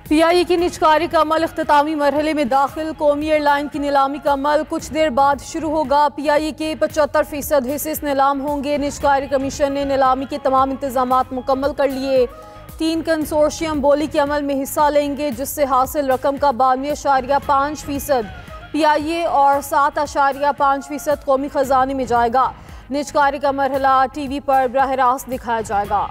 PIA की निजकारी का अमल इख्तितामी मरहले में दाखिल। कौमी एयरलाइन की नीलामी का अमल कुछ देर बाद शुरू होगा। PIA के 75% हिस्से इस नीलाम होंगे। निजकारी कमीशन ने नीलामी के तमाम इंतजामात मुकम्मल कर लिए। 3 कंसोर्शियम बोली के अमल में हिस्सा लेंगे, जिससे हासिल रकम का 92.5% PIA और 7.5% कौमी खजाने में जाएगा। निजकारी का मरहला TV पर बराह रास्त दिखाया जाएगा।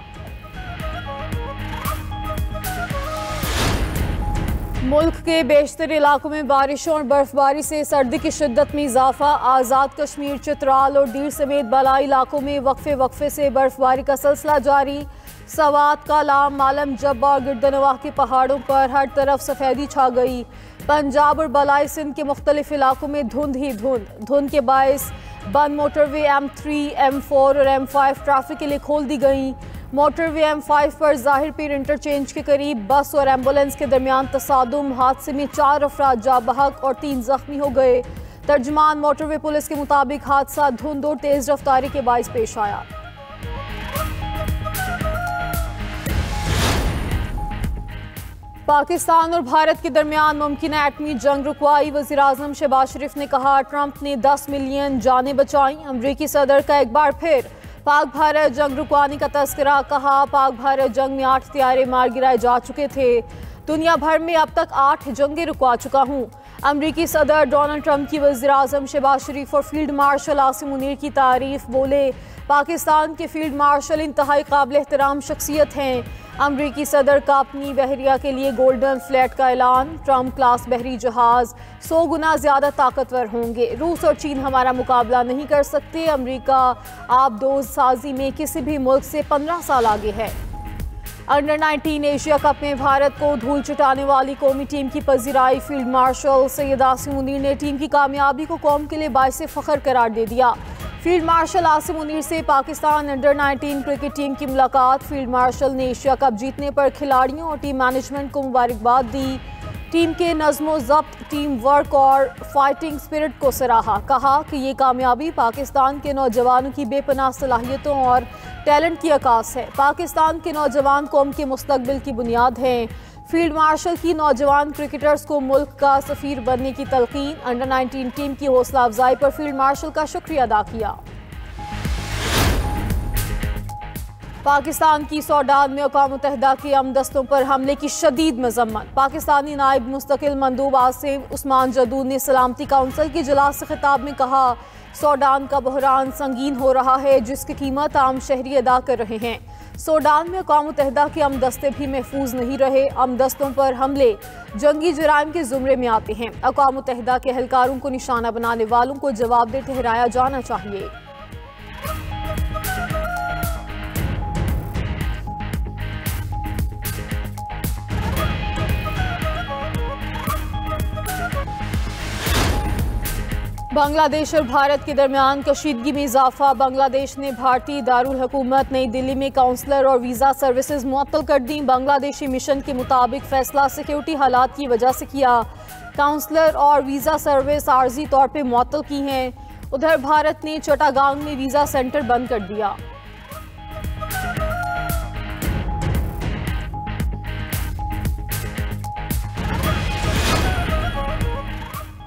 मुल्क के बेशतर इलाकों में बारिशों और बर्फबारी से सर्दी की शिद्दत में इजाफा। आज़ाद कश्मीर, चित्राल और दीर समेत बलाई इलाकों में वक्फे से बर्फबारी का सिलसिला जारी। सवात, कालाम, मालम जब और गिरदनवाह के पहाड़ों पर हर तरफ सफ़ेदी छा गई। पंजाब और बलाई सिंध के मुख्तलिफ इलाकों में धुंध के बायस बंद मोटरवे M3, M4 और M5 ट्रैफिक के लिए खोल दी गई। मोटरवे M5 पर ज़ाहिर पीर इंटरचेंज के करीब बस और एम्बुलेंस के दरमियान तसादुम। हादसे में 4 अफराद जाँ बहक और 3 जख्मी हो गए। तर्जमान मोटरवे पुलिस के मुताबिक हादसा धुंध और तेज रफ्तारी के बायस पेश आया। पाकिस्तान और भारत के दरमियान मुमकिन एटमी जंग रुकवाई। वज़ीर-ए-आज़म शहबाज शरीफ ने कहा, ट्रंप ने 10 मिलियन जानें बचाई। अमरीकी सदर का एक बार फिर पाक भारत जंग रुकवाने का तस्करा। कहा, पाक भारत जंग में 8 हत्यारे मार गिराए जा चुके थे। दुनिया भर में अब तक 8 जंगें रुकवा चुका हूँ। अमरीकी सदर डोनाल्ड ट्रंप की वज़ीर-ए-आज़म शहबाज शरीफ और फील्ड मार्शल आसिम मुनीर की तारीफ। बोले, पाकिस्तान के फील्ड मार्शल इंतहाई काबिल एहतराम शख्सियत हैं। अमरीकी सदर का अपनी बहरिया के लिए गोल्डन फ्लैट का ऐलान। ट्रंप क्लास बहरी जहाज 100 गुना ज़्यादा ताकतवर होंगे। रूस और चीन हमारा मुकाबला नहीं कर सकते। अमरीका आबदोज़ साजी में किसी भी मुल्क से 15 साल आगे है। अंडर 19 एशिया कप में भारत को धूल चटाने वाली कौमी टीम की पजीराई। फील्ड मार्शल सैयद आसिम मुनीर ने टीम की कामयाबी को कौम के लिए बाइसे फ़ख्र करार दे दिया। फील्ड मार्शल आसिम मुनीर से पाकिस्तान अंडर 19 क्रिकेट टीम की मुलाकात। फील्ड मार्शल ने एशिया कप जीतने पर खिलाड़ियों और टीम मैनेजमेंट को मुबारकबाद दी। टीम के नज़्मो ज़ब्त, टीम वर्क और फाइटिंग स्पिरिट को सराहा। कहा कि ये कामयाबी पाकिस्तान के नौजवानों की बेपनाह सलाहियतों और टैलेंट की अक्कास है। पाकिस्तान के नौजवान कौम के मुस्तकबिल की बुनियाद हैं। फील्ड मार्शल की नौजवान क्रिकेटर्स को मुल्क का सफ़ीर बनने की तलकीन। अंडर 19 टीम की हौसला अफजाई पर फील्ड मार्शल का शुक्रिया अदा किया। पाकिस्तान की सौडान में अक़वाम मुत्तहिदा के अमदस्तों पर हमले की शदीद मज़म्मत। पाकिस्तानी नायब मुस्तकिल मंदूब आसिम उस्मान जदूद ने सलामती काउंसिल के इजलास से खिताब में कहा, सूडान का बहरान संगीन हो रहा है, जिसकी कीमत आम शहरी अदा कर रहे हैं। सूडान में अक़वाम मुत्तहिदा के अमदस्ते भी महफूज नहीं रहे। अमदस्तों पर हमले जंगी जराइम के ज़ुमरे में आते हैं। अक़वाम मुत्तहिदा के एहलकारों को निशाना बनाने वालों को जवाबदेह ठहराया जाना चाहिए। बांग्लादेश और भारत के दरमियान कशीदगी में इजाफा। बांग्लादेश ने भारतीय दारुल हुकूमत नई दिल्ली में काउंसलर और वीज़ा सर्विसेज मुअत्तल कर दी। बांग्लादेशी मिशन के मुताबिक फैसला सिक्योरिटी हालात की वजह से किया। काउंसलर और वीज़ा सर्विस आर्जी तौर पर मुअत्तल की हैं। उधर भारत ने चट्टागांग में वीज़ा सेंटर बंद कर दिया।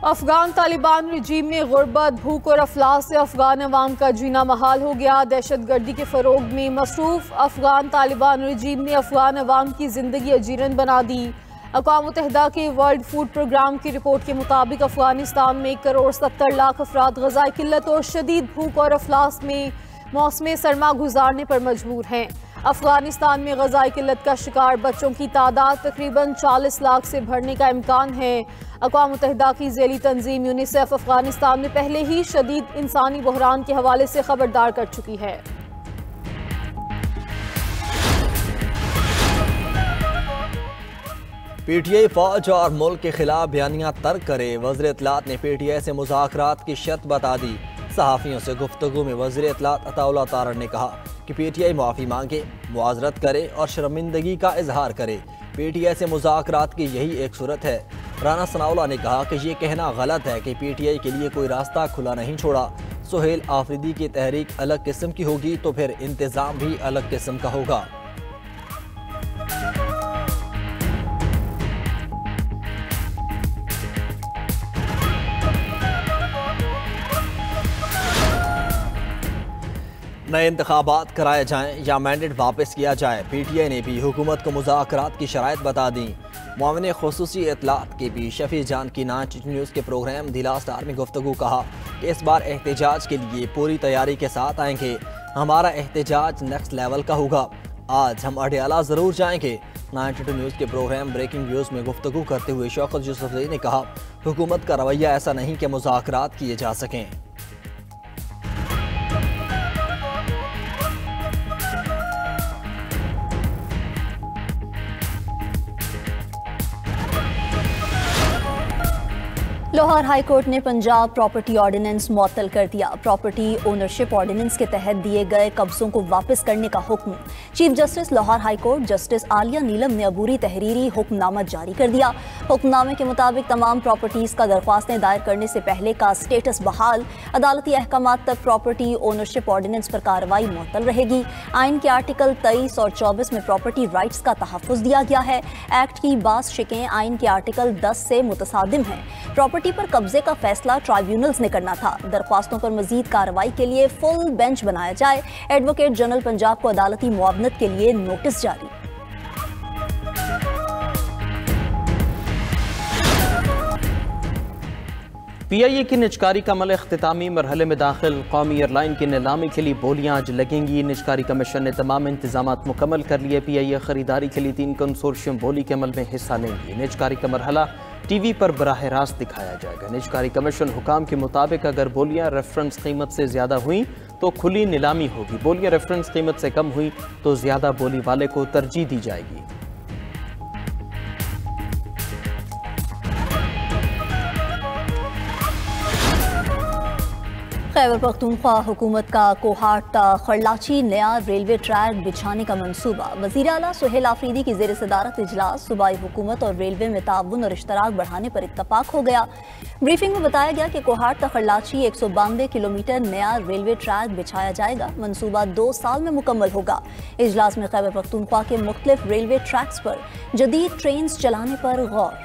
अफगान तालिबान रजीम में गुर्बत, भूख और अफलास से अफगान अवाम का जीना महाल हो गया। दहशत गर्दी के फ़रोग में मसरूफ़ अफगान तालिबान रजीम ने अफगान अवाम की ज़िंदगी अजीरन बना दी। अक़वाम मुत्तहिदा के वर्ल्ड फूड प्रोग्राम की रिपोर्ट के मुताबिक अफगानिस्तान में 1,70,00,000 अफराद ग़ज़ाई किल्लत और शदीद भूख और अफलास में मौसम सरमा गुजारने पर मजबूर हैं। अफगानिस्तान में ग़ज़ाई किल्लत का शिकार बच्चों की तादाद तकरीबन 40 लाख से बढ़ने का इम्कान है। अक़वाम मुत्तहिदा की ज़ेली तंजीम यूनिसेफ अफगानिस्तान में पहले ही शदीद इंसानी बहरान के हवाले से खबरदार कर चुकी है। PTI फौज और मुल्क के खिलाफ बयानियाँ तर्क करे। वज़ीर इत्तलात ने PTI से मुज़ाकरात की शर्त बता दी। सहाफ़ियों से गुफ्तगू में वज़ीर इत्तलात अताउल्लाह तारड़ ने कहा कि PTI मुआफ़ी मांगे, मुआज़रत करे और शर्मिंदगी का इजहार करे। PTI से मुज़ाकरात की यही एक सूरत है। राना सनाउल्लाह ने कहा कि ये कहना गलत है कि PTI के लिए कोई रास्ता खुला नहीं छोड़ा। सुहेल आफरीदी की तहरीक अलग किस्म की होगी तो फिर इंतज़ाम भी अलग किस्म का होगा। नए इंतखाबात कराए जाएं या मैंडेट वापस किया जाए। PTI ने भी हुकूमत को मुज़ाकरात की शराइत बता दी। मुआविन खुसूसी इत्तलात के भी शफी जान की 9 न्यूज़ के प्रोग्राम दी लास्ट आवर में गुफ्तगू कहा कि इस बार एहतजाज के लिए पूरी तैयारी के साथ आएंगे। हमारा एहतजाज नेक्स्ट लेवल का होगा। आज हम अडयाला ज़रूर जाएंगे। 92 न्यूज़ के प्रोग्राम ब्रेकिंग व्यूज़ में गुफ्तगू करते हुए शौकत यूसुफजई ने कहा हुकूमत का रवैया ऐसा नहीं कि मुज़ाकरात किए जा सकें। लाहौर हाई कोर्ट ने पंजाब प्रॉपर्टी ऑर्डिनेंस मुअत्तल कर दिया। प्रॉपर्टी ओनरशिप ऑर्डिनेंस के तहत दिए गए कब्जों को वापस करने का हुक्म। Chief justice Lahore high court justice Aliya Neelam ने अबूरी तहरीरी हुक्मनामा जारी कर दिया। हुक्मनामे के मुताबिक तमाम प्रॉपर्टीज का दरख्वास्तें दायर करने से पहले का स्टेटस बहाल। अदालती अहकामात तक प्रॉपर्टी ओनरशिप ऑर्डिनेंस पर कार्रवाई मुअत्तल रहेगी। आइन के आर्टिकल 23 और 24 में प्रॉपर्टी राइट्स का तहफ़्फ़ुज़ दिया गया है। एक्ट की बास शिकें आइन के आर्टिकल 10 से मुतसादिम हैं। प्रॉपर्टी पर कब्जे का फैसला ट्राइब्यूनल्स ने करना था। दरख्वास्तों पर मजीद कार्रवाई के लिए फुल बेंच बनाया जाए। एडवोकेट जनरल पंजाब को अदालती मुआवनत के लिए नोटिस जारी। PIA की निजकारी का अमल इख्तितामी मरहले में दाखिल। कौमी एयरलाइन की नीलामी के लिए बोलियां आज लगेंगी। निजकारी कमीशन ने तमाम इंतजामात मुकम्मल कर लिए। PIA खरीदारी के लिए 3 कंसोर्शियम बोली के अमल में हिस्सा लेंगी। निजकारी का मरहला TV पर बराह रास्त दिखाया जाएगा। निजकारी कमीशन हुकाम के मुताबिक अगर बोलियां रेफरेंस कीमत से ज़्यादा हुई तो खुली नीलामी होगी। बोलियां रेफरेंस कीमत से कम हुई तो ज़्यादा बोली वाले को तरजीह दी जाएगी। खैबर पख्तूनख्वा हुकूमत का कोहाट खरलाची नया रेलवे ट्रैक बिछाने का मंसूबा। वज़ीर आला सुहेल आफरीदी की ज़ेर सदारत इजलास सूबाई हुकूमत और रेलवे में ताउन और इश्तराक बढ़ाने पर इत्तफाक हो गया। ब्रीफिंग में बताया गया कि कोहाट खरलाची 192 किलोमीटर नया रेलवे ट्रैक बिछाया जाएगा। मंसूबा 2 साल में मुकम्मल होगा। इजलास में खैबर पख्तूनख्वा के मुख्तलिफ रेलवे ट्रैक्स पर जदीद ट्रेन चलाने पर गौर।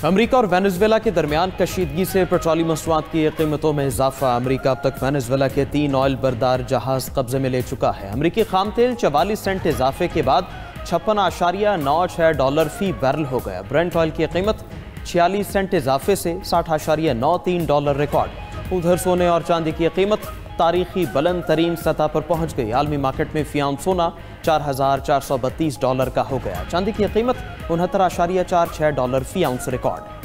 अमेरिका और वेनेजुएला के दरमियान कशीदगी से पेट्रोलियम मसनूआत की कीमतों में इजाफा। अमेरिका अब तक वेनेजुएला के 3 ऑयल बरदार जहाज कब्जे में ले चुका है। अमेरिकी खाम तेल 44 सेंट इजाफे के बाद $56.96 फी बैरल हो गया। ब्रेंट ऑयल की कीमत 46 सेंट इजाफे से $60.93 रिकॉर्ड। उधर सोने और चांदी की कीमत तारीखी बुलंद तरीन सतह पर पहुंच गई। आलमी मार्केट में फ़ी आउंस सोना $4,432 का हो गया। चांदी की कीमत $69.46 फ़ी आउंस रिकॉर्ड।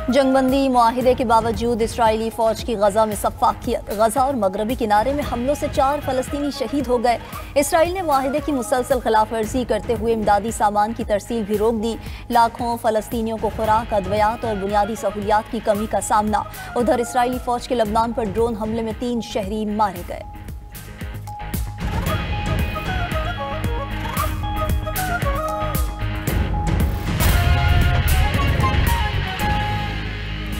जंगबंदी मुआहिदे के बावजूद इसराइली फौज की गजा में सफाकियत। गजा और मगरबी किनारे में हमलों से 4 फलस्तीनी शहीद हो गए। इसराइल ने मुआहिदे की मुसलसल खिलाफ वर्जी करते हुए इमदादी सामान की तरसील भी रोक दी। लाखों फलस्तीनियों को खुराक, अद्वियात और बुनियादी सहूलियात की कमी का सामना। उधर इसराइली फौज के लबनान पर ड्रोन हमले में 3 शहरी मारे गए।